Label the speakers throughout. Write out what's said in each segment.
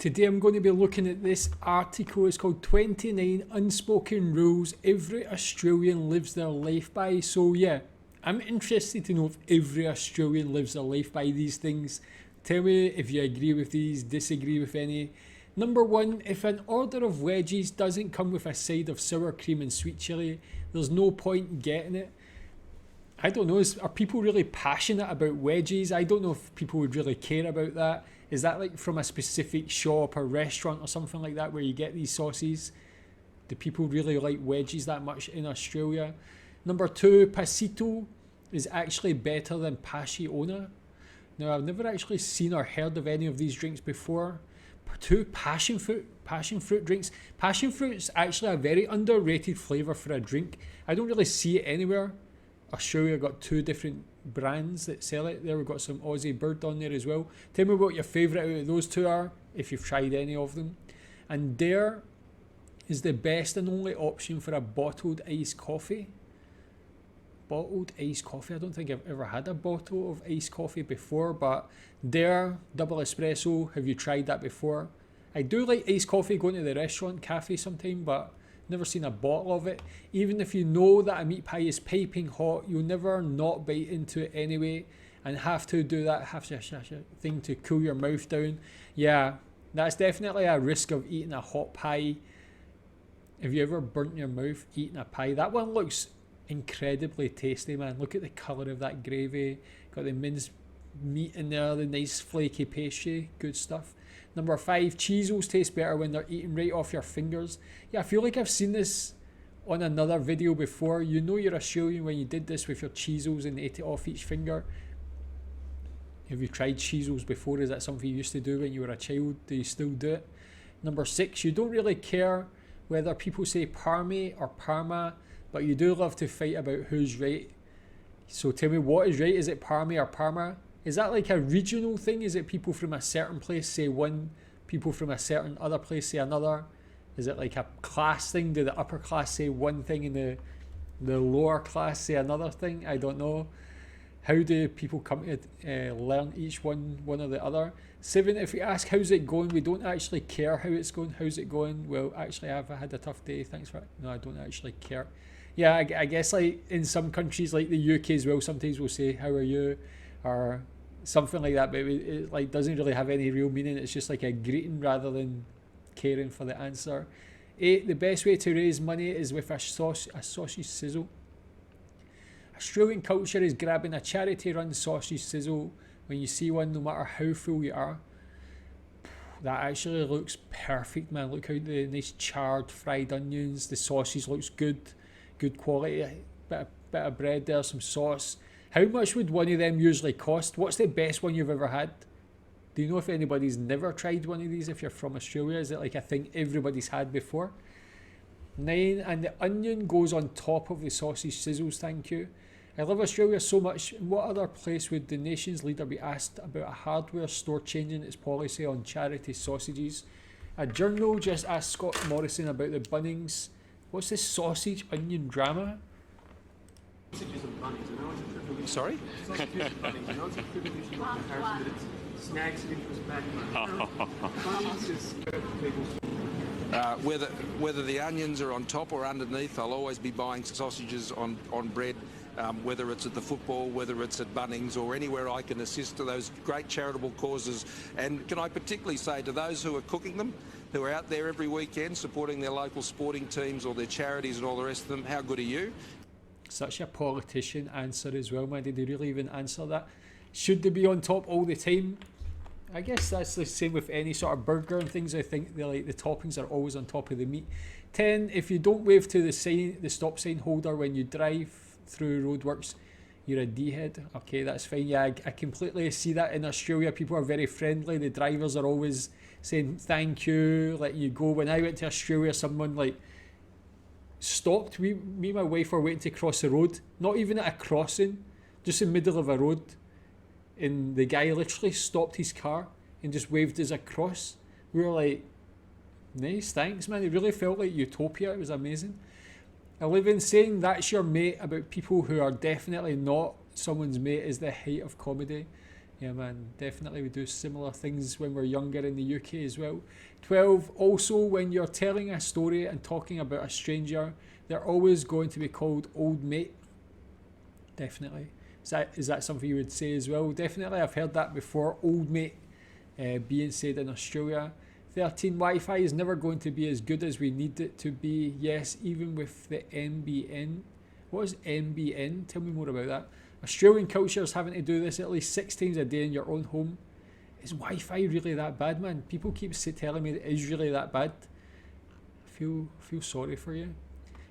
Speaker 1: Today I'm going to be looking at this article. It's called 29 Unspoken Rules Every Australian Lives Their Life By. So yeah, I'm interested to know if every Australian lives their life by these things. Tell me if you agree with these, disagree with any. Number one, if an order of wedgies doesn't come with a side of sour cream and sweet chilli, there's no point in getting it. I don't know, are people really passionate about wedgies? I don't know if people would really care about that. Is that like from a specific shop or restaurant or something like that where you get these sauces? Do people really like wedgies that much in Australia? Number two, pasito is actually better than passiona. Now, I've never actually seen or heard of any of these drinks before. Two, passion fruit drinks. Passion fruit is actually a very underrated flavour for a drink. I don't really see it anywhere. Australia got two different brands that sell it. There we've got some Aussie Bird on there as well. Tell me what your favourite out of those two are, if you've tried any of them. And there is the best and only option for a bottled iced coffee. Bottled iced coffee. I don't think I've ever had a bottle of iced coffee before, but there, double espresso. Have you tried that before? I do like iced coffee going to the restaurant cafe sometime, but never seen a bottle of it. Even if you know that a meat pie is piping hot, you'll never not bite into it anyway and have to do that thing to cool your mouth down. Yeah, that's definitely a risk of eating a hot pie. Have you ever burnt your mouth eating a pie? That one looks incredibly tasty, man. Look at the colour of that gravy. Got the minced meat in there, the nice flaky pastry, good stuff. Number five, Cheezos taste better when they're eaten right off your fingers. Yeah, I feel like I've seen this on another video before. You know you're Australian when you did this with your Cheezos and ate it off each finger. Have you tried Cheezos before? Is that something you used to do when you were a child? Do you still do it? Number six, you don't really care whether people say Parmy or Parma, but you do love to fight about who's right. So tell me, what is right? Is it Parmy or Parma? Is that like a regional thing? Is it people from a certain place say one, people from a certain other place say another? Is it like a class thing? Do the upper class say one thing and the lower class say another thing? I don't know. How do people come to learn each one or the other? Seven, if we ask how's it going, we don't actually care how it's going. How's it going? Well, actually, I've had a tough day. Thanks for it. No, I don't actually care. Yeah, I guess like in some countries like the UK as well, sometimes we'll say, how are you? Or something like that, but it like doesn't really have any real meaning. It's just like a greeting rather than caring for the answer. 8, the best way to raise money is with a sausage sizzle. Australian culture is grabbing a charity-run sausage sizzle when you see one, no matter how full you are. That actually looks perfect, man. Look how the nice charred fried onions, the sausage looks good quality, bit of bread there, some sauce. How much would one of them usually cost? What's the best one you've ever had? Do you know if anybody's never tried one of these if you're from Australia? Is it like a thing everybody's had before? 9, and the onion goes on top of the sausage sizzles, thank you. I love Australia so much. In what other place would the nation's leader be asked about a hardware store changing its policy on charity sausages? A journal just asked Scott Morrison about the Bunnings. What's this sausage onion drama?
Speaker 2: Sausages and bunnies. I know it's a triple.
Speaker 3: Sorry?
Speaker 2: Sausages and bunnies. I know it's a privilege in comparison, but it snags interest back. Bunnies is people's.
Speaker 3: Whether the onions are on top or underneath, I'll always be buying sausages on bread, whether it's at the football, whether it's at Bunnings or anywhere I can assist to those great charitable causes. And can I particularly say to those who are cooking them, who are out there every weekend supporting their local sporting teams or their charities and all the rest of them, how good are you?
Speaker 1: Such a politician answer as well, man. Did they really even answer that? Should they be on top all the time? I guess that's the same with any sort of burger and things. I think they're like the toppings are always on top of the meat. 10, if you don't wave to the stop sign holder when you drive through roadworks, you're a D-head. Okay, that's fine. Yeah, I completely see that in Australia. People are very friendly. The drivers are always saying thank you, letting you go. When I went to Australia, someone like stopped. Me and my wife were waiting to cross the road, not even at a crossing, just in the middle of a road. And the guy literally stopped his car and just waved us across. We were like, nice, thanks, man. It really felt like utopia. It was amazing. 11, saying that's your mate about people who are definitely not someone's mate is the height of comedy. Yeah, man, definitely we do similar things when we're younger in the UK as well. 12, also when you're telling a story and talking about a stranger, they're always going to be called old mate. Definitely. Is that something you would say as well? Definitely, I've heard that before, old mate being said in Australia. 13, Wi-Fi is never going to be as good as we need it to be. Yes, even with the NBN. What is NBN? Tell me more about that. Australian culture is having to do this at least 6 times a day in your own home. Is Wi-Fi really that bad, man? People keep telling me it is really that bad. I feel sorry for you.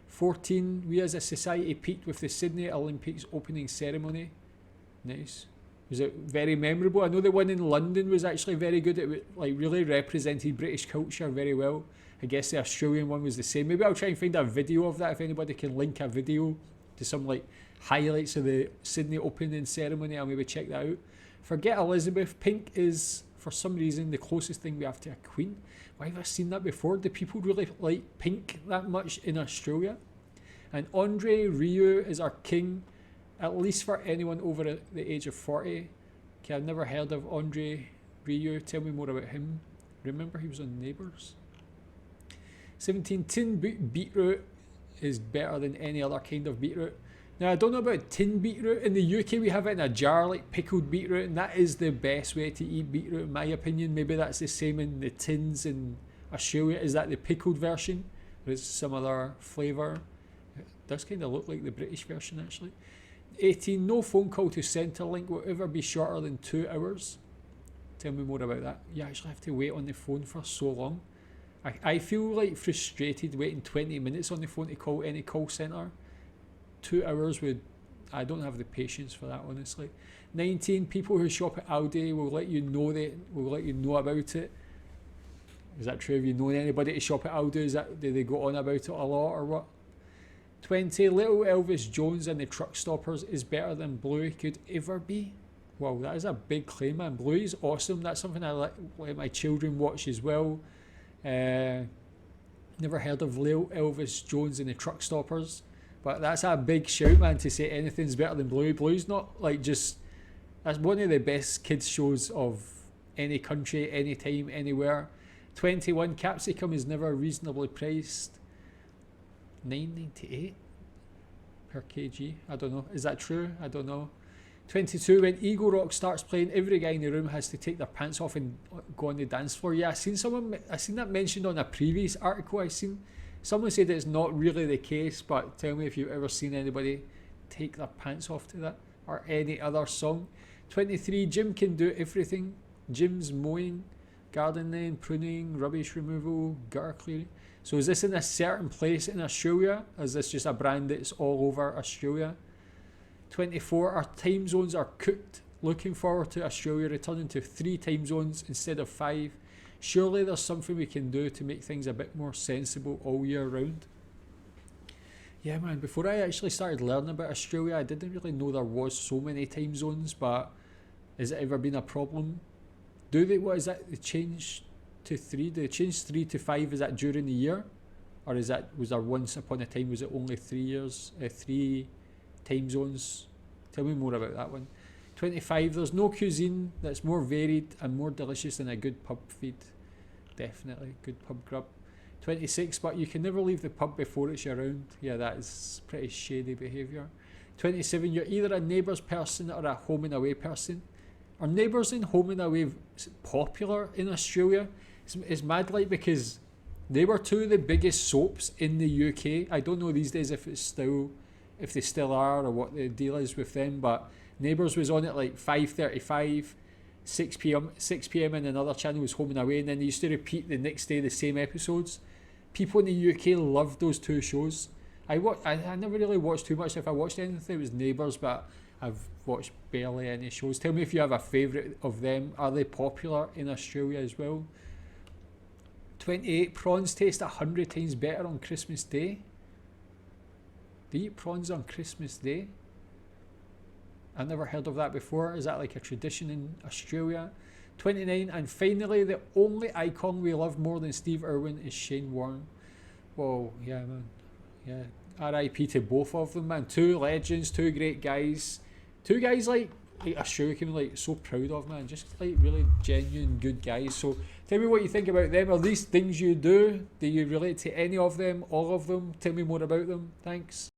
Speaker 1: 14, we as a society peaked with the Sydney Olympics opening ceremony. Nice. Was it very memorable? I know the one in London was actually very good. It like really represented British culture very well. I guess the Australian one was the same. Maybe I'll try and find a video of that if anybody can link a video to some like highlights of the Sydney opening ceremony. I'll maybe check that out. Forget Elizabeth. Pink is for some reason the closest thing we have to a queen. Why have I seen that before? Do people really like pink that much in Australia? And Andre Rieu is our king, at least for anyone over the age of 40. Okay, I've never heard of Andre Rieu. Tell me more about him. Remember he was on Neighbours. 17, tin beetroot is better than any other kind of beetroot. Now, I don't know about tin beetroot. In the UK, we have it in a jar, like pickled beetroot, and that is the best way to eat beetroot, in my opinion. Maybe that's the same in the tins in Australia. Is that the pickled version? Or is it some other flavour? It does kind of look like the British version, actually. 18, no phone call to Centrelink will ever be shorter than 2 hours. Tell me more about that. You actually have to wait on the phone for so long. I feel like frustrated waiting 20 minutes on the phone to call any call centre. 2 hours I don't have the patience for that, honestly. 19, people who shop at Aldi will let you know about it. Is that true? Have you known anybody to shop at Aldi? Do they go on about it a lot or what? 20, Little Elvis Jones and the Truck Stoppers is better than Bluey could ever be. Wow, that is a big claim, man. Bluey is awesome. That's something I let my children watch as well. Never heard of Little Elvis Jones and the Truck Stoppers. But that's a big shout, man, to say anything's better than Bluey. Bluey's not like just... That's one of the best kids shows of any country, any time, anywhere. 21, capsicum is never reasonably priced. $9.98 per kg. I don't know. Is that true? I don't know. 22, when Eagle Rock starts playing, every guy in the room has to take their pants off and go on the dance floor. Yeah, I seen that mentioned on a previous article I seen. Someone said it's not really the case, but tell me if you've ever seen anybody take their pants off to that or any other song. 23, Jim can do everything. Jim's mowing, gardening, pruning, rubbish removal, gutter clearing. So is this in a certain place in Australia? Or is this just a brand that's all over Australia? 24, our time zones are cooked. Looking forward to Australia returning to 3 time zones instead of 5. Surely there's something we can do to make things a bit more sensible all year round. Yeah, man, before I actually started learning about Australia, I didn't really know there was so many time zones, but has it ever been a problem? What is that, they changed to 3? Do they change 3 to 5, is that during the year? Or was there once upon a time, was it only 3 time zones? Tell me more about that one. 25, there's no cuisine that's more varied and more delicious than a good pub feed. Definitely, good pub grub. 26, but you can never leave the pub before it's your round. Yeah, that is pretty shady behaviour. 27, you're either a Neighbours person or a Home and Away person. Are Neighbours and Home and Away popular in Australia? It's mad, like, because they were 2 of the biggest soaps in the UK. I don't know these days if they still are or what the deal is with them, but Neighbours was on at like 5:35, 6 p.m. and another channel was Home and Away, and then they used to repeat the next day the same episodes. People in the UK loved those 2 shows. I never really watched too much. If I watched anything, it was Neighbours, but I've watched barely any shows. Tell me if you have a favourite of them. Are they popular in Australia as well? 28, prawns taste 100 times better on Christmas Day. Do you eat prawns on Christmas Day? I've never heard of that before. Is that like a tradition in Australia? 29, and finally, the only icon we love more than Steve Irwin is Shane Warne. Whoa, yeah, man. Yeah, RIP to both of them, man. 2 legends, 2 great guys. 2 guys like like Australia can be like so proud of, man. Just like really genuine good guys. So tell me what you think about them. Are these things you do? Do you relate to any of them? All of them? Tell me more about them. Thanks.